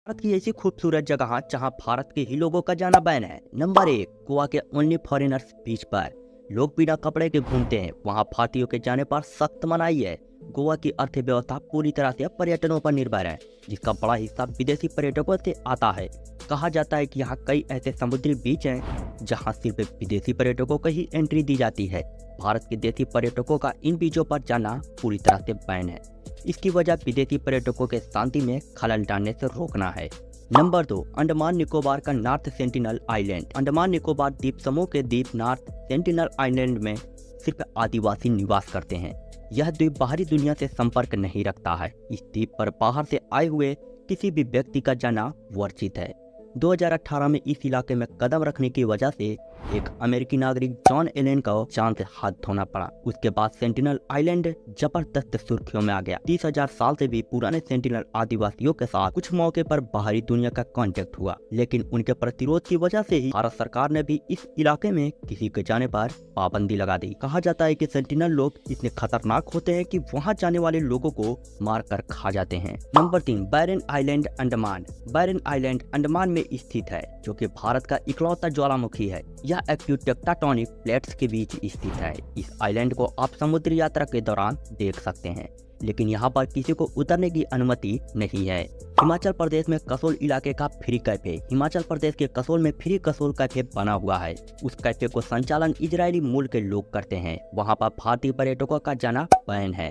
भारत की ऐसी खूबसूरत जगह जहां भारत के ही लोगों का जाना बैन है। नंबर 1, गोवा के ओनली फॉरेनर्स बीच पर लोग बिना कपड़े के घूमते हैं। वहां भारतीयों के जाने पर सख्त मनाही है। गोवा की अर्थव्यवस्था पूरी तरह से पर्यटनों पर निर्भर है, जिसका बड़ा हिस्सा विदेशी पर्यटकों से आता है। कहा जाता है कि यहाँ कई ऐसे समुद्री बीच हैं जहाँ सिर्फ विदेशी पर्यटकों को ही एंट्री दी जाती है। भारत के देशी पर्यटकों का इन बीचों पर जाना पूरी तरह से बैन है। इसकी वजह विदेशी पर्यटकों के शांति में खलल डालने से रोकना है। नंबर 2, अंडमान निकोबार का north sentinel island. Andaman Nicobar द्वीप समूह के द्वीप नॉर्थ सेंटिनल आइलैंड में सिर्फ आदिवासी निवास करते हैं। यह द्वीप बाहरी दुनिया से संपर्क नहीं रखता है। इस द्वीप पर बाहर से आए हुए किसी भी व्यक्ति का जाना वर्जित है। 2018 में इस इलाके में कदम रखने की वजह से एक अमेरिकी नागरिक जॉन एलेन को जान से हाथ धोना पड़ा। उसके बाद सेंटिनल आइलैंड जबरदस्त सुर्खियों में आ गया। 30,000 साल से भी पुराने सेंटिनल आदिवासियों के साथ कुछ मौके पर बाहरी दुनिया का कांटेक्ट हुआ, लेकिन उनके प्रतिरोध की वजह से ही भारत सरकार ने भी इस इलाके में किसी के जाने पर पाबंदी लगा दी। कहा जाता है कि सेंटिनल लोग इतने खतरनाक होते हैं कि वहाँ जाने वाले लोगों को मार कर खा जाते हैं। नंबर 3, बैरन आइलैंड अंडमान। बैरन आइलैंड अंडमान में स्थित है, जो कि भारत का इकलौता ज्वालामुखी है। यह एक्टिव टेक्टोनिक प्लेट्स के बीच स्थित है। इस आइलैंड को आप समुद्री यात्रा के दौरान देख सकते हैं, लेकिन यहाँ पर किसी को उतरने की अनुमति नहीं है। हिमाचल प्रदेश में कसोल इलाके का फ्री कैफे। हिमाचल प्रदेश के कसोल में फ्री कसोल कैफे बना हुआ है। उस कैफे को संचालन इजरायली मूल के लोग करते हैं। वहाँ पर भारतीय पर्यटकों का जाना बैन है।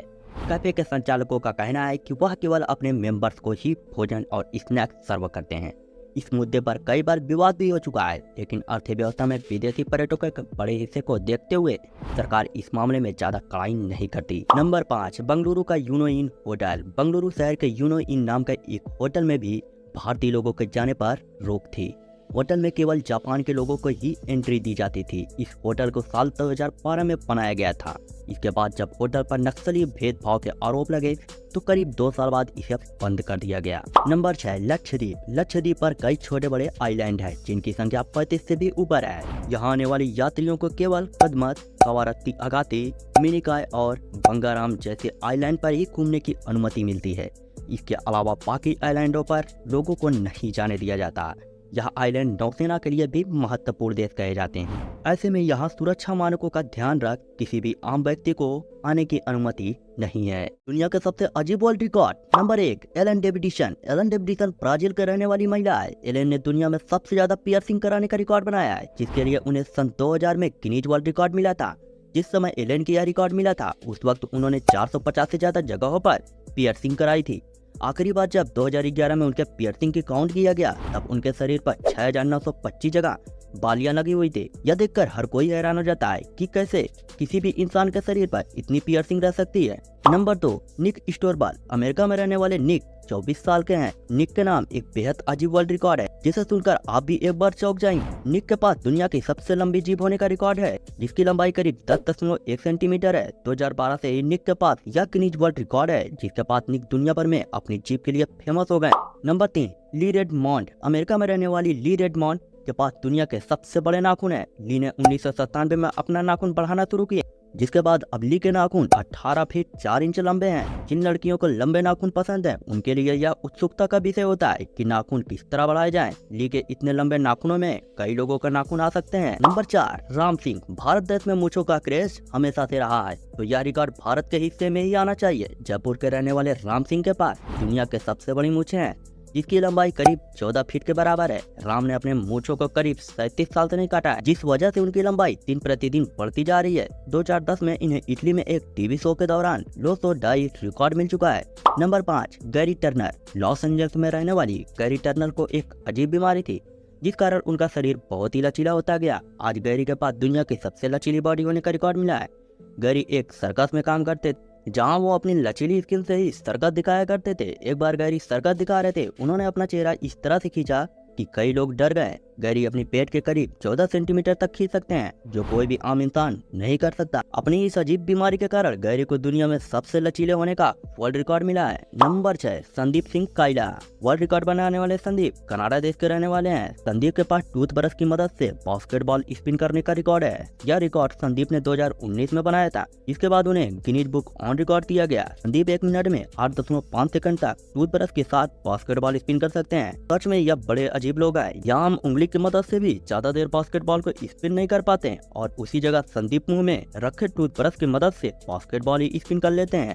कैफे के संचालकों का कहना है कि वह केवल अपने मेंबर्स को ही भोजन और स्नैक्स सर्व करते हैं। इस मुद्दे पर कई बार विवाद भी हो चुका है, लेकिन अर्थव्यवस्था में विदेशी पर्यटकों के बड़े हिस्से को देखते हुए सरकार इस मामले में ज्यादा कड़ाई नहीं करती। नंबर 5, बेंगलुरु का यूनो इन होटल। बेंगलुरु शहर के यूनो इन नाम के एक होटल में भी भारतीय लोगों के जाने पर रोक थी। होटल में केवल जापान के लोगों को ही एंट्री दी जाती थी। इस होटल को साल 2012 में बनाया गया था। इसके बाद जब होटल पर नक्सली भेदभाव के आरोप लगे तो करीब 2 साल बाद इसे बंद कर दिया गया। नंबर 6, लक्षद्वीप। लक्षद्वीप पर कई छोटे बड़े आइलैंड हैं, जिनकी संख्या 35 से भी ऊपर है। यहाँ आने वाले यात्रियों को केवल कदमत, कवारत्ती अगाती, मिनिकॉय और बंगाराम जैसे आइलैंड पर ही घूमने की अनुमति मिलती है। इसके अलावा बाकी आइलैंडों पर लोगों को नहीं जाने दिया जाता। यह आइलैंड नौसेना के लिए भी महत्वपूर्ण देश कहे जाते हैं। ऐसे में यहाँ सुरक्षा मानकों का ध्यान रख किसी भी आम व्यक्ति को आने की अनुमति नहीं है। दुनिया के सबसे अजीब world record. Number 1, Alan Davidson. Alan Davidson Brazil के रहने वाली महिला है। एलन ने दुनिया में सबसे ज्यादा पियर्सिंग कराने का रिकॉर्ड बनाया है, जिसके लिए उन्हें सन 2000 में गिनीज वर्ल्ड रिकॉर्ड मिला था। जिस समय एलन की यह रिकॉर्ड मिला था, उस वक्त उन्होंने 450 से ज्यादा जगहों पर पियर्सिंग कराई थी। आखिरी बार जब 2011 में उनके पियर्सिंग की काउंट किया गया, तब उनके शरीर पर 6,925 जगह बालियां लगी हुई थी। यह देखकर हर कोई हैरान हो जाता है कि कैसे किसी भी इंसान के शरीर पर इतनी पियर्सिंग रह सकती है। नंबर 2, निक स्टोरबल। अमेरिका में रहने वाले निक 24 साल के हैं। निक के नाम एक बेहद अजीब वर्ल्ड रिकॉर्ड है, जिसे सुनकर आप भी एक बार चौंक जाएंगे। निक के पास दुनिया की सबसे लंबी जीभ होने का रिकॉर्ड है, जिसकी लंबाई करीब 10.1 सेंटीमीटर है। 2012 से ही निक के पास यह गिनीज वर्ल्ड रिकॉर्ड है, जिसके पास निक दुनिया भर में अपनी जीभ के लिए फेमस हो गए। नंबर 3, ली रेडमोंड। अमेरिका में रहने वाली ली रेडमोंड के पास दुनिया के सबसे बड़े नाखून है। ली ने 1997 में अपना नाखून बढ़ाना शुरू किया, जिसके बाद अब ली के नाखून 18 फीट 4 इंच लंबे हैं। जिन लड़कियों को लंबे नाखून पसंद है, उनके लिए यह उत्सुकता का विषय होता है कि नाखून किस तरह बढ़ाए जाएं। ली के इतने लंबे नाखूनों में कई लोगों का नाखून आ सकते हैं। नंबर 4, राम सिंह। भारत देश में मूंछों का क्रेज हमेशा से रहा है, तो यह रिकॉर्ड भारत के हिस्से में ही आना चाहिए। जयपुर के रहने वाले राम सिंह के पास दुनिया के सबसे बड़ी मूंछें हैं, जिसकी लंबाई करीब 14 फीट के बराबर है। राम ने अपने मूंछों को करीब 37 साल से नहीं काटा है, जिस वजह से उनकी लंबाई दिन प्रतिदिन बढ़ती जा रही है। 2010 में इन्हें इटली में एक टीवी शो के दौरान 202 रिकॉर्ड मिल चुका है। Number 5, Gary Turner. Los Angeles में रहने वाली गैरी टर्नर को एक अजीब बीमारी थी, जिस कारण उनका शरीर बहुत ही लचीला होता गया। आज गैरी के पास दुनिया की सबसे लचीली बॉडी होने का रिकॉर्ड मिला है। गैरी एक सर्कस में काम करते, जहां वो अपनी लचीली स्किन से ही सर्कस दिखाया करते थे। एक बार गैरी सर्कस दिखा रहे थे, उन्होंने अपना चेहरा इस तरह से खींचा कि कई लोग डर गए। गैरी अपनी पेट के करीब 14 सेंटीमीटर तक खींच सकते हैं, जो कोई भी आम इंसान नहीं कर सकता। अपनी इस अजीब बीमारी के कारण गैरी को दुनिया में सबसे लचीले होने का वर्ल्ड रिकॉर्ड मिला है। Number 6, Sandeep Singh Kayla. World record बनाने वाले संदीप कनाडा देश के रहने वाले हैं। संदीप के पास टूथब्रश की मदद से बास्केटबॉल स्पिन करने का रिकॉर्ड है। यह रिकॉर्ड संदीप ने 2019 में बनाया था। इसके बाद उन्हें गिनीज बुक ऑन रिकॉर्ड दिया गया। संदीप 1 मिनट में 8.5 सेकंड तक टूथब्रश के साथ बास्केटबॉल स्पिन कर सकते हैं। सच में यह बड़े अजीब लोग हैं। यह आम उंगली की मदद से भी ज्यादा देर बास्केटबॉल को स्पिन नहीं कर पाते और उसी जगह संदीप मुंह में रखे टूथब्रश की मदद से बास्केटबॉल ही स्पिन कर लेते हैं।